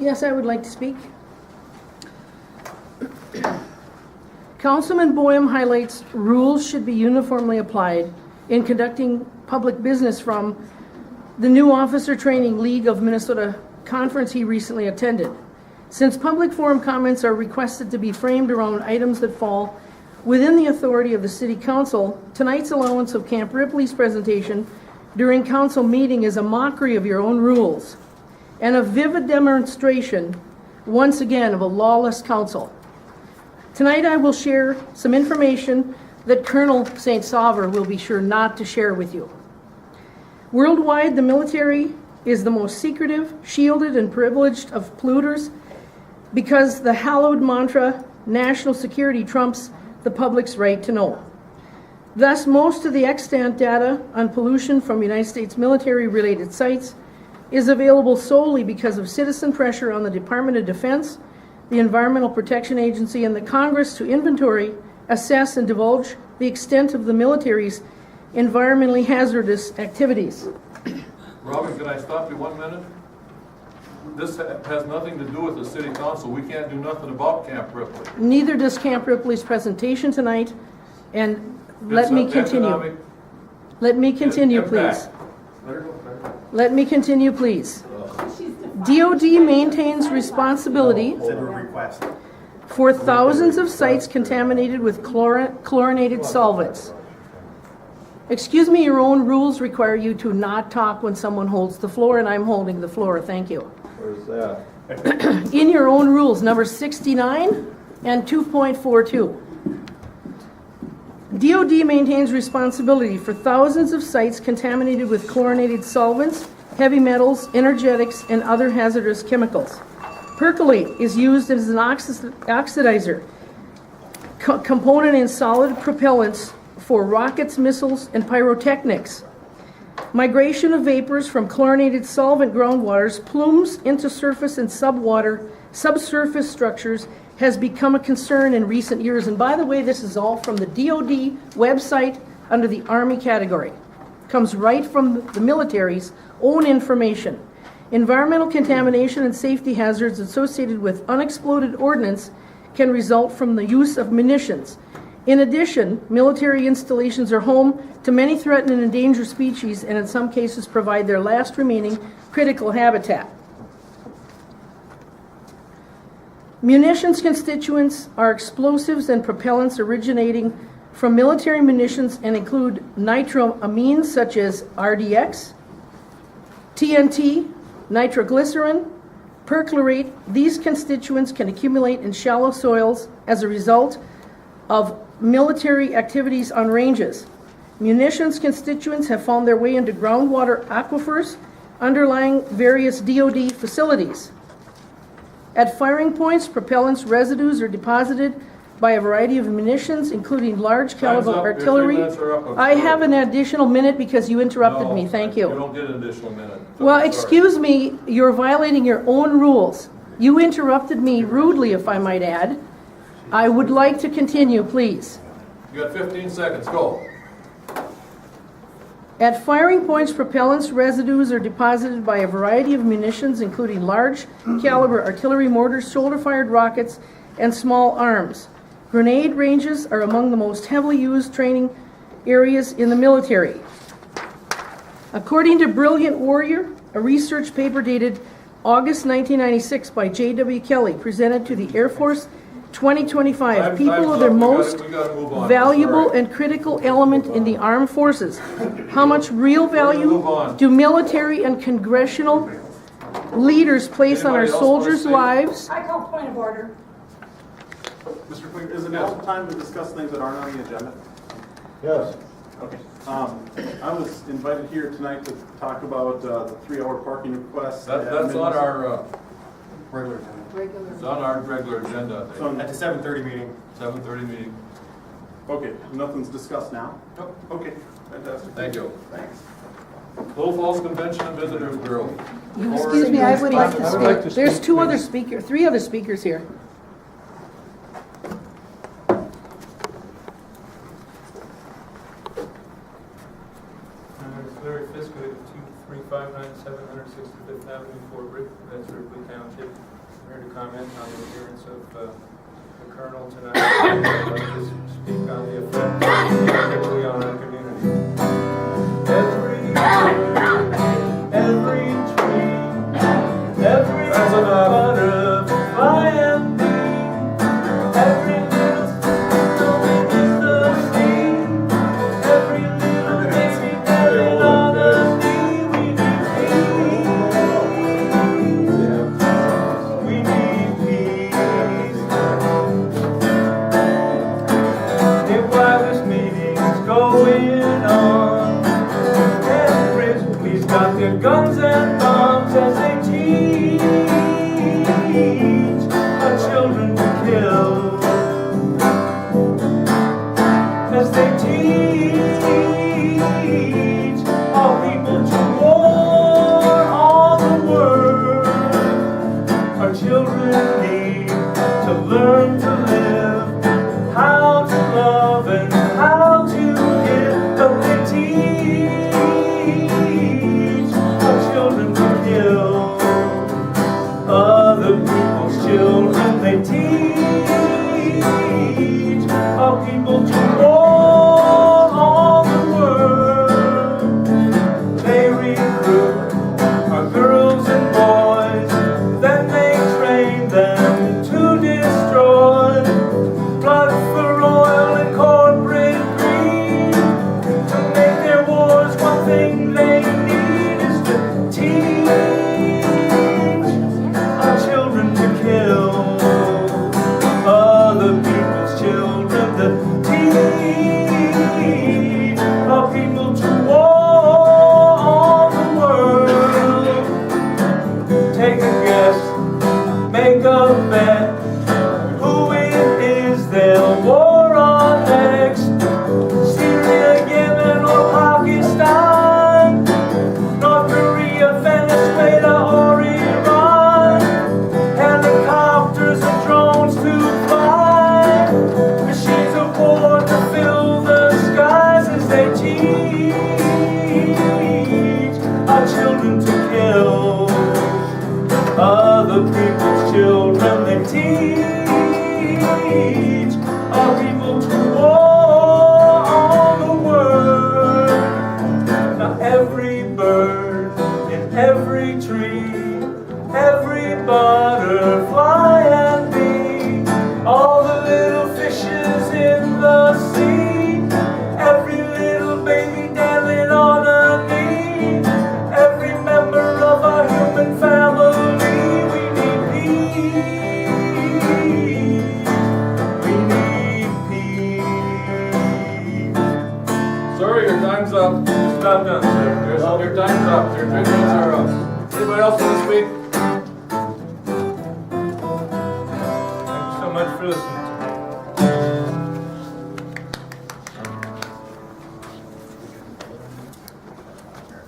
Yes, I would like to speak. Councilman Boehm highlights rules should be uniformly applied in conducting public business from the new Officer Training League of Minnesota conference he recently attended. Since public forum comments are requested to be framed around items that fall within the authority of the City Council, tonight's allowance of Camp Ripley's presentation during council meeting is a mockery of your own rules and a vivid demonstration, once again, of a lawless council. Tonight I will share some information that Colonel St. Sauver will be sure not to share with you. Worldwide, the military is the most secretive, shielded, and privileged of polluters because the hallowed mantra, national security, trumps the public's right to know. Thus, most of the extant data on pollution from United States military-related sites is available solely because of citizen pressure on the Department of Defense, the Environmental Protection Agency, and the Congress to inventory, assess, and divulge the extent of the military's environmentally hazardous activities. Robin, can I stop you 1 minute? This has nothing to do with the City Council. We can't do nothing about Camp Ripley. Neither does Camp Ripley's presentation tonight, and let me continue. Let me continue, please. Let me continue, please. DOD maintains responsibility for thousands of sites contaminated with chlorinated solvents. Excuse me, your own rules require you to not talk when someone holds the floor, and I'm holding the floor. Thank you. Where's that? In your own rules, number 69 and 2.42. DOD maintains responsibility for thousands of sites contaminated with chlorinated solvents, heavy metals, energetics, and other hazardous chemicals. Percolate is used as an oxidizer component in solid propellants for rockets, missiles, and pyrotechnics. Migration of vapors from chlorinated solvent groundwaters, plumes into surface and subsurface structures has become a concern in recent years. And by the way, this is all from the DOD website under the Army category. Comes right from the military's own information. Environmental contamination and safety hazards associated with unexploded ordnance can result from the use of munitions. In addition, military installations are home to many threatened and endangered species, and in some cases provide their last remaining critical habitat. Munitions constituents are explosives and propellants originating from military munitions and include nitroamines such as RDX, TNT, nitroglycerin, perchlorate. These constituents can accumulate in shallow soils as a result of military activities on ranges. Munitions constituents have found their way into groundwater aquifers underlying various DOD facilities. At firing points, propellants residues are deposited by a variety of munitions, including large caliber artillery. I have an additional minute because you interrupted me. Thank you. You don't get an additional minute. Well, excuse me, you're violating your own rules. You interrupted me rudely, if I might add. I would like to continue, please. You got 15 seconds. Go. At firing points, propellants residues are deposited by a variety of munitions, including large caliber artillery mortars, shoulder-fired rockets, and small arms. Grenade ranges are among the most heavily used training areas in the military. According to Brilliant Warrior, a research paper dated August 1996 by J.W. Kelly, presented to the Air Force 2025, people are the most valuable and critical element in the armed forces. How much real value do military and congressional leaders place on our soldiers' lives? I call point of order. Mr. Quick, is it now time to discuss things that aren't on the agenda? Yes. Okay. I was invited here tonight to talk about the 3-hour parking request. That's on our Regular agenda. it's on our regular agenda. I think. At the 7:30 meeting. 7:30 meeting. Okay, nothing's discussed now? Nope. Okay, fantastic. Thank you. Thanks. Little Falls Convention and Visitors Bureau. Excuse me, I would like to I would like to speak. There's speak, three other speakers here. Larry Fisk, 2-3. 2597 165th Avenue, Fort Ripley, that's Ripley Township. I'm here to comment on the appearance of the Colonel tonight. I'd like to speak on the effect negatively on our community. Every bird, every tree, every butterfly and bee, every little snow in the sea, every little baby carried on a knee. We need peace. If wireless meetings going on, and please got their guns and bombs as they teach our children to kill, as they teach our people to war on the world. Our children need to learn to live, how to love and how to give, but they teach our children to kill other people's children. They teach our people to war on the world. They recruit our girls and boys, then they train them to destroy. Blood for oil and corporate greed, to make their wars one thing they need is to teach our children to kill other people's children, to teach our people to war on the world. Take a guess, make a bet, who it is they'll war on next. Syria, Yemen, or Pakistan, North Korea, Venezuela, or Iran. Helicopters and drones to fly, machines of war to fill the skies as they teach our children to kill other people's children. They teach our people to war on the world. Now every bird in every tree, every butterfly and bee, all the little fishes in the sea, every little baby dancing on a knee, every member of our human family. We need peace. We need peace. Sir, your time's up. It's not done, sir. Your time's up. Your 3 minutes are up. Anybody else want to speak? Thank you so much for listening to me.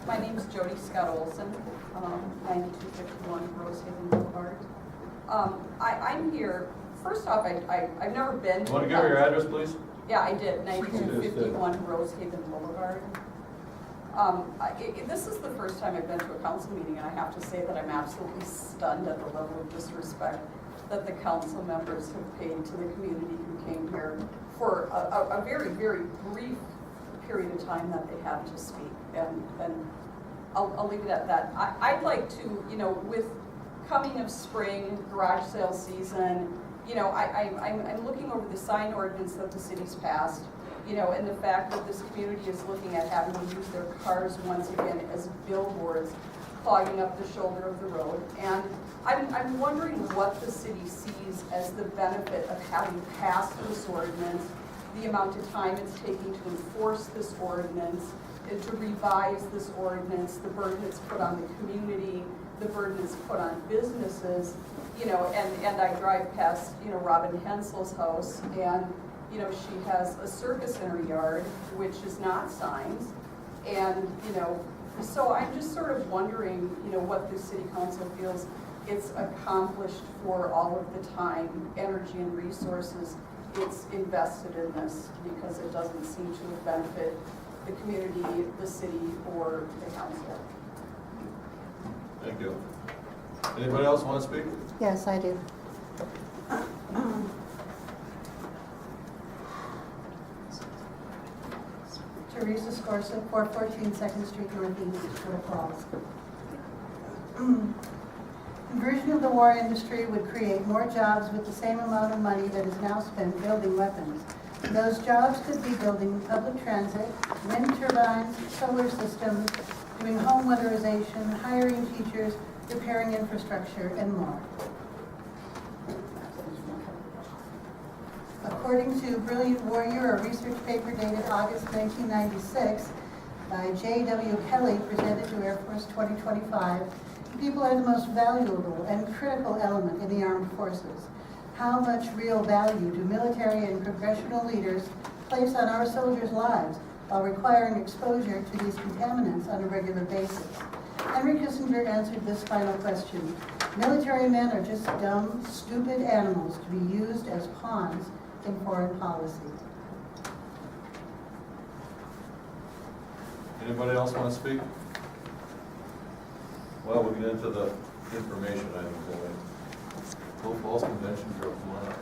My name is Jody Scott Olson, 9251 Rosehaven Boulevard. I'm here, first off, I've never been to. Want to give her your address, please? Yeah, I did, 9251 Rosehaven Boulevard. This is the first time I've been to a council meeting, and I have to say that I'm absolutely stunned at the level of disrespect that the council members have paid to the community who came here for a very, very brief period of time that they had to speak. And I'll leave it at that. I'd like to, with coming of spring, garage sale season, I'm looking over the sign ordinance that the city's passed, and the fact that this community is looking at having to use their cars once again as billboards, clogging up the shoulder of the road. And I'm wondering what the city sees as the benefit of having passed this ordinance, the amount of time it's taking to enforce this ordinance, and to revise this ordinance, the burden it's put on the community, the burden it's put on businesses, and I drive past, Robin Hensel's house, and, she has a circus in her yard, which is not signs, and, so I'm just sort of wondering, what the city council feels it's accomplished for all of the time, energy, and resources it's invested in this, because it doesn't seem to have benefited the community, the city, or the council. Thank you. Anybody else want to speak? Yes, I do. Teresa Scorsa, 414 2nd Street Northeast, Little Falls. Conversion of the war industry would create more jobs with the same amount of money that is now spent building weapons. Those jobs could be building public transit, wind turbines, solar systems, doing home weatherization, hiring teachers, repairing infrastructure, and more. According to Brilliant Warrior, a research paper dated August 1996 by J.W. Kelly, presented to Air Force 2025, people are the most valuable and critical element in the armed forces. How much real value do military and congressional leaders place on our soldiers' lives while requiring exposure to these contaminants on a regular basis? Henry Kissinger answered this final question: military men are just dumb, stupid animals to be used as pawns in foreign policy. Anybody else want to speak? Well, we'll get into the information items. Full Falls Convention, Joe, come on up.